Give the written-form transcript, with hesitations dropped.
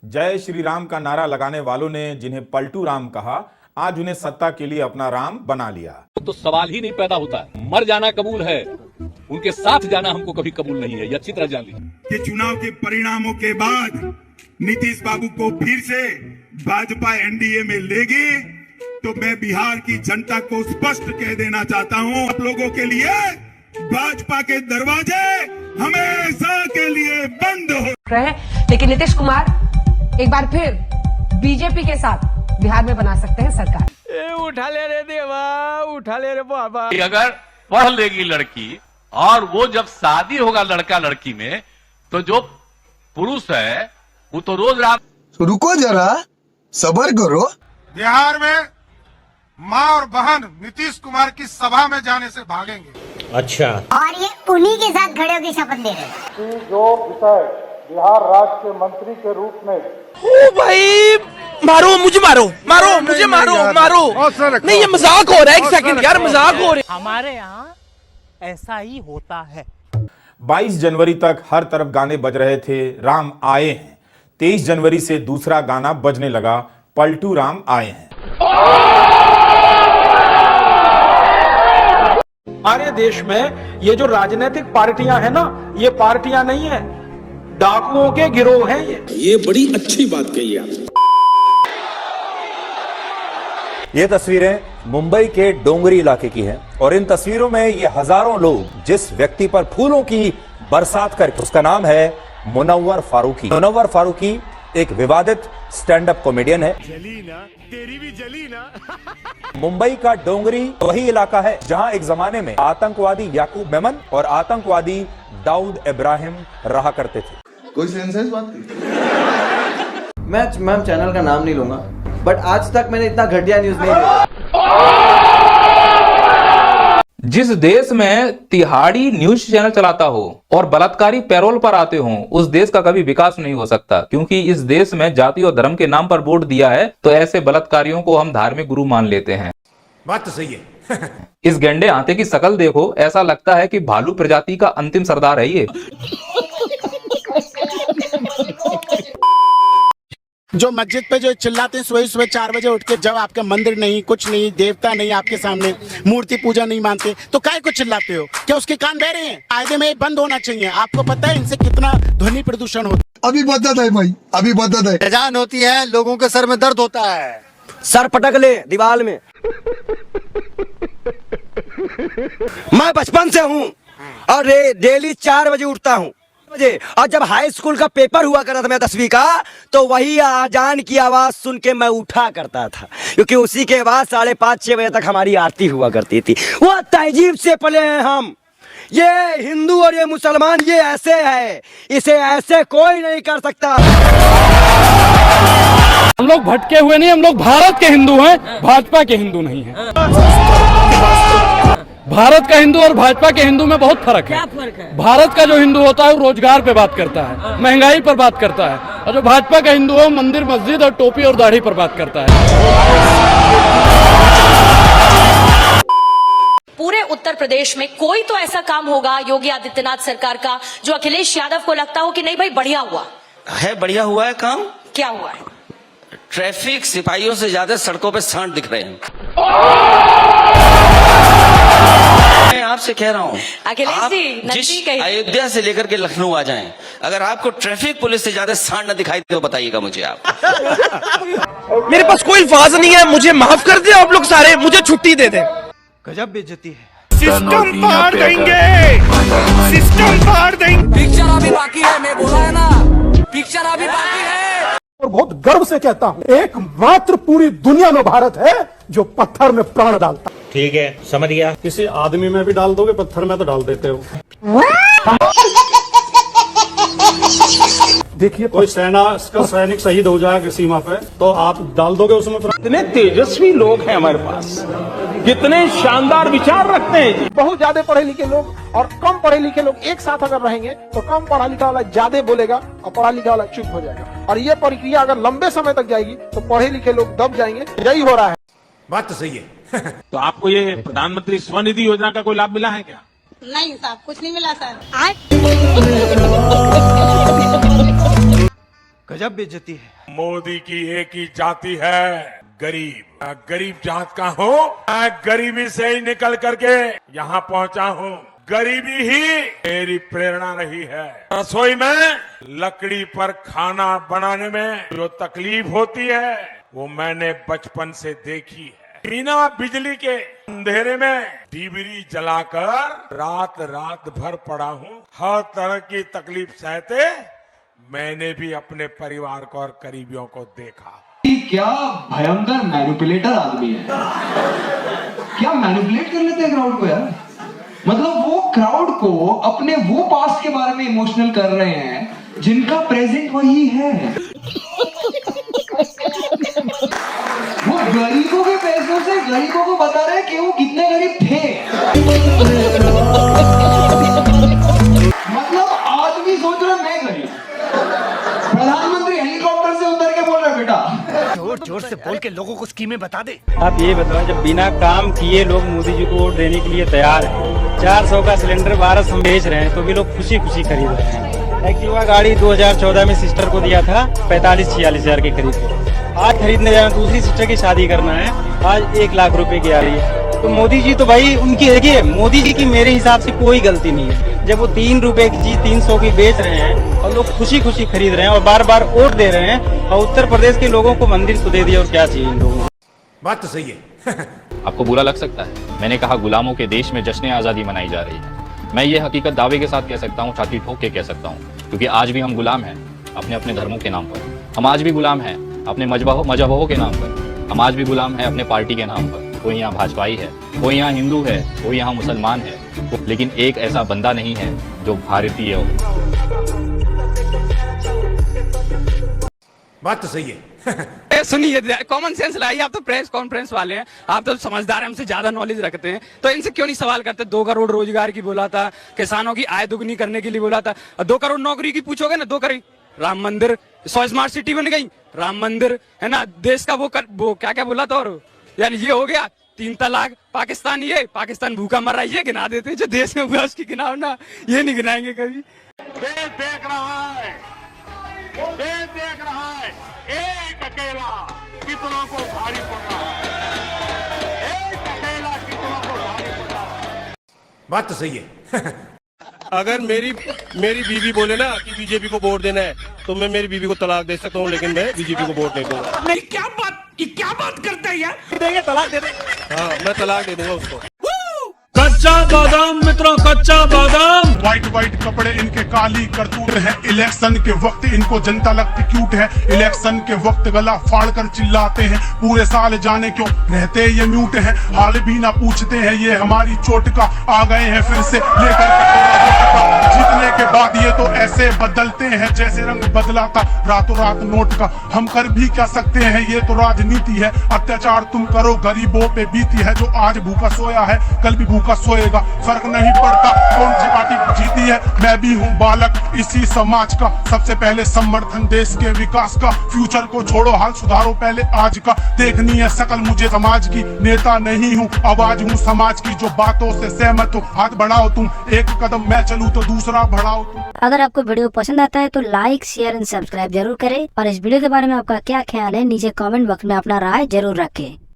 जय श्री राम का नारा लगाने वालों ने जिन्हें पलटू राम कहा, आज उन्हें सत्ता के लिए अपना राम बना लिया। तो सवाल ही नहीं पैदा होता है। मर जाना कबूल है, उनके साथ जाना हमको कभी कबूल नहीं है। ये अच्छी तरह जान लीजिए कि चुनाव के परिणामों के बाद नीतीश बाबू को फिर से भाजपा एनडीए में लेगी तो मैं बिहार की जनता को स्पष्ट कह देना चाहता हूं, आप लोगों के लिए भाजपा के दरवाजे हमेशा के लिए बंद हो रहे। लेकिन नीतीश कुमार एक बार फिर बीजेपी के साथ बिहार में बना सकते हैं सरकार। उठा ले रे देवा, उठा ले रे बाबा। अगर पढ़ लेगी लड़की और वो जब शादी होगा लड़का लड़की में, तो जो पुरुष है वो तो रोज रात। रुको जरा, सब्र करो। बिहार में माँ और बहन नीतीश कुमार की सभा में जाने से भागेंगे। अच्छा, और ये उन्हीं के साथ खड़े होकर शपथ ले रहे हैं। जो विषय बिहार राज्य के मंत्री के रूप में, ओ भाई मारो मुझे, मारो मारो मुझे, मारो मारो। नहीं ये मजाक हो रहा है, एक सेकंड यार, मजाक हो रहा है। हमारे यहाँ ऐसा ही होता है। 22 जनवरी तक हर तरफ गाने बज रहे थे, राम आए हैं। 23 जनवरी से दूसरा गाना बजने लगा, पलटू राम आए हैं। हमारे देश में ये जो राजनीतिक पार्टियां हैं ना, ये पार्टियां नहीं है, डाकुओं के गिरोह हैं ये बड़ी अच्छी बात कही आप। ये तस्वीरें मुंबई के डोंगरी इलाके की हैं और इन तस्वीरों में ये हजारों लोग जिस व्यक्ति पर फूलों की बरसात करके, उसका नाम है मुनव्वर फारूकी। मुनव्वर फारूकी एक विवादित स्टैंड अप कॉमेडियन है। जली ना, तेरी भी जली ना। मुंबई का डोंगरी वही इलाका है जहां एक जमाने में आतंकवादी याकूब मेमन और आतंकवादी दाऊद इब्राहिम रहा करते थे। कोई सेंस है इस बात की? मैं चैनल का नाम नहीं लूंगा, बट आज तक मैंने इतना घटिया न्यूज नहीं देखा। जिस देश में तिहाड़ी न्यूज चैनल चलाता हो और बलात्कारी पैरोल पर आते हो, उस देश का कभी विकास नहीं हो सकता, क्योंकि इस देश में जाति और धर्म के नाम पर वोट दिया है तो ऐसे बलात्कारियों को हम धार्मिक गुरु मान लेते हैं। बात तो सही है। इस गेंडे हाथी की शकल देखो, ऐसा लगता है कि भालू प्रजाति का अंतिम सरदार है ये। जो मस्जिद पे जो चिल्लाते हैं सुबह सुबह 4 बजे उठ के, जब आपका मंदिर नहीं, कुछ नहीं, देवता नहीं आपके सामने, मूर्ति पूजा नहीं मानते, तो काहे को चिल्लाते हो? क्या उसके कान बह रहे हैं? कायदे में बंद होना चाहिए। आपको पता है इनसे कितना ध्वनि प्रदूषण होता है? अभी बदत है भाई, अभी बदत है। बेजान होती है, लोगों के सर में दर्द होता है। सर पटक ले दीवार में। मैं बचपन से हूँ और डेली 4 बजे उठता हूँ और जब हाई स्कूल का पेपर हुआ करता था मैं 10वीं का, तो वही आजान की आवाज सुन के मैं उठा करता था, क्योंकि उसी के बाद 5:30-6 बजे तक हमारी आरती हुआ करती थी। वो तहजीब से पले हैं हम। ये हिंदू और ये मुसलमान ये ऐसे है, इसे ऐसे कोई नहीं कर सकता। हम लोग भटके हुए नहीं, हम लोग भारत के हिंदू हैं, भाजपा के हिंदू नहीं हैं। भारत का हिंदू और भाजपा के हिंदू में बहुत फर्क है। भारत का जो हिंदू होता है वो रोजगार पे बात करता है, महंगाई पर बात करता है, और जो भाजपा का हिंदू है मंदिर मस्जिद और टोपी और दाढ़ी पर बात करता है। पूरे उत्तर प्रदेश में कोई तो ऐसा काम होगा योगी आदित्यनाथ सरकार का जो अखिलेश यादव को लगता हो कि नहीं भाई बढ़िया हुआ है। बढ़िया हुआ है काम। क्या हुआ है? ट्रैफिक सिपाहियों से ज्यादा सड़कों पे सांड दिख रहे हैं। मैं आपसे कह रहा हूँ, अखिलेश जी जिस अयोध्या से लेकर के लखनऊ आ जाएं, अगर आपको ट्रैफिक पुलिस से ज्यादा सांड न दिखाई दे तो बताइएगा मुझे आप। मेरे पास कोई अल्फाज नहीं है, मुझे माफ कर दे आप लोग सारे, मुझे छुट्टी दे दे। गजब बेइज्जती है। सिस्टम फाड़ देंगे, सिस्टम फाड़ देंगे। पिक्चर अभी बाकी है, मैं बोला है ना, पिक्चर अभी बाकी है। और बहुत गर्व से कहता हूँ, एकमात्र पूरी दुनिया में भारत है जो पत्थर में प्राण डालता। ठीक है, समझ गया। किसी आदमी में भी डाल दोगे, पत्थर में तो डाल देते हो। देखिए कोई सेना का सैनिक शहीद हो जाएगा सीमा पे, तो आप डाल दोगे उसमें? कितने तेजस्वी लोग हैं हमारे पास, कितने शानदार विचार रखते हैं। बहुत ज्यादा पढ़े लिखे लोग और कम पढ़े लिखे लोग एक साथ अगर रहेंगे तो कम पढ़ा लिखा वाला ज्यादा बोलेगा और पढ़ा लिखा वाला चुप हो जाएगा, और ये प्रक्रिया अगर लंबे समय तक जाएगी तो पढ़े लिखे लोग दब जाएंगे। यही हो रहा है। बात तो सही है। तो आपको ये प्रधानमंत्री स्वनिधि योजना का कोई लाभ मिला है क्या? नहीं साहब, कुछ नहीं मिला सर। गजब बेइज्जती है। मोदी की एक ही जाति है, गरीब। मैं गरीब जात का हूँ। मैं गरीबी से ही निकल करके यहाँ पहुँचा हूँ। गरीबी ही मेरी प्रेरणा रही है। रसोई में लकड़ी पर खाना बनाने में जो तकलीफ होती है वो मैंने बचपन से देखी है। बिना बिजली के अंधेरे में डिबरी जलाकर रात रात भर पड़ा हूँ। हर तरह की तकलीफ सहते मैंने भी अपने परिवार को और करीबियों को देखा। क्या भयंकर मैनिपुलेटर आदमी है। क्या मैनिपुलेट कर लेते हैं क्राउड को यार। मतलब वो क्राउड को अपने वो पास्ट के बारे में इमोशनल कर रहे हैं जिनका प्रेजेंट वही है। वो गरीबों के पैसों से गरीबों को बता रहे हैं कि वो कितने गरीब थे। मतलब आदमी सोच रहा मैं गरीब, प्रधानमंत्री हेलीकॉप्टर से उतर के बोल रहा है बेटा। जोर जोर से बोल के लोगों को स्कीमें बता दे। आप ये बताओ, जब बिना काम किए लोग मोदी जी को वोट देने के लिए तैयार हैं, 400 का सिलेंडर 1200 में बेच रहे हैं, तो भी लोग खुशी खुशी खरीद रहे हैं। एक्टिवा गाड़ी 2014 में सिस्टर को दिया था 45-46 हजार की खरीद। आज खरीदने जाना, दूसरी सिस्टर की शादी करना है, आज 1 लाख रुपए की आ रही है। तो मोदी जी तो भाई उनकी, देखिए मोदी जी की मेरे हिसाब से कोई गलती नहीं है। जब वो 3 रुपए की चीज 300 की बेच रहे हैं और लोग खुशी खुशी खरीद रहे हैं और बार बार वोट दे रहे हैं, और उत्तर प्रदेश के लोगों को मंदिर तो दे दिया, और क्या चाहिए इन लोगों को। बात तो सही है। आपको बुरा लग सकता है, मैंने कहा गुलामों के देश में जश्न आज़ादी मनाई जा रही है। मैं ये हकीकत दावे के साथ कह सकता हूँ, छाती ठोक के कह सकता हूँ, क्योंकि आज भी हम गुलाम हैं अपने अपने धर्मों के नाम पर। हम आज भी गुलाम हैं अपने मजहबों के नाम पर। हम आज भी गुलाम हैं अपने पार्टी के नाम पर। कोई यहाँ भाजपाई है, कोई यहाँ हिंदू है, कोई यहाँ मुसलमान है, लेकिन एक ऐसा बंदा नहीं है जो भारतीय हो। बात तो सही है। सुनिए, कॉमन सेंस लाइए। आप तो प्रेस कॉन्फ्रेंस वाले हैं, आप तो समझदार, हमसे ज्यादा नॉलेज रखते हैं, तो इनसे क्यों नहीं सवाल करते। 2 करोड़ रोजगार की बोला था, किसानों की आय दुगनी करने के लिए बोला था, 2 करोड़ नौकरी की पूछोगे ना, 2 करोड़। राम मंदिर, 100 स्मार्ट सिटी बन गई, राम मंदिर है ना, देश का वो क्या क्या बोला था, और यानी ये हो गया 3 तलाक। पाकिस्तान, ये पाकिस्तान भूखा मर रहा है, ये गिना देते, जो देश में हुआ उसकी गिनाओ ना, ये नहीं गिनाएंगे कभी। देश देख रहा है, देश देख रहा है, एक अकेला कितनों को भारी पड़ रहा है, एक अकेला कितनों को भारी पड़ रहा है। बात तो सही है। अगर मेरी बीवी बोले ना कि बीजेपी को वोट देना है, तो मैं मेरी बीवी को तलाक दे सकता हूँ, लेकिन मैं बीजेपी को वोट नहीं दूंगा। क्या बात करते हैं यार। देंगे, तलाक दे देंगे। हाँ, मैं तलाक दे दूंगा उसको। कच्चा बादाम मित्रों, कच्चा बादाम। वाइट कपड़े इनके काली करतूत है। इलेक्शन के वक्त इनको जनता लगती क्यूट है। इलेक्शन के वक्त गला फाड़ कर चिल्लाते हैं। पूरे साल जाने क्यों रहते ये म्यूट है। हाल भी ना पूछते हैं, ये हमारी चोट का आ गए हैं फिर से लेकर जीतने के बाद ये तो ऐसे बदलते हैं जैसे रंग बदला था रातों रात नोट का। हम कर भी क्या सकते हैं, ये तो राजनीति है। अत्याचार तुम करो, गरीबों पे बीती है। जो आज भूखा सोया है कल भी भूखा सोएगा। फर्क नहीं पड़ता कौन सी पार्टी जीती है। मैं भी हूँ बालक इसी समाज का। सबसे पहले समर्थन देश के विकास का। फ्यूचर को छोड़ो, हाल सुधारो पहले आज का। देखनी है शकल मुझे समाज की, नेता नहीं हूँ आवाज हूँ समाज की। जो बातों से सहमत हो हाथ बढ़ाओ तुम, एक कदम मैं चलूँ तो दूसरा बढ़ाओ तुम। अगर आपको वीडियो पसंद आता है तो लाइक, शेयर एंड सब्सक्राइब जरूर करें, और इस वीडियो के बारे में आपका क्या ख्याल है नीचे कमेंट बॉक्स में अपना राय जरूर रखें।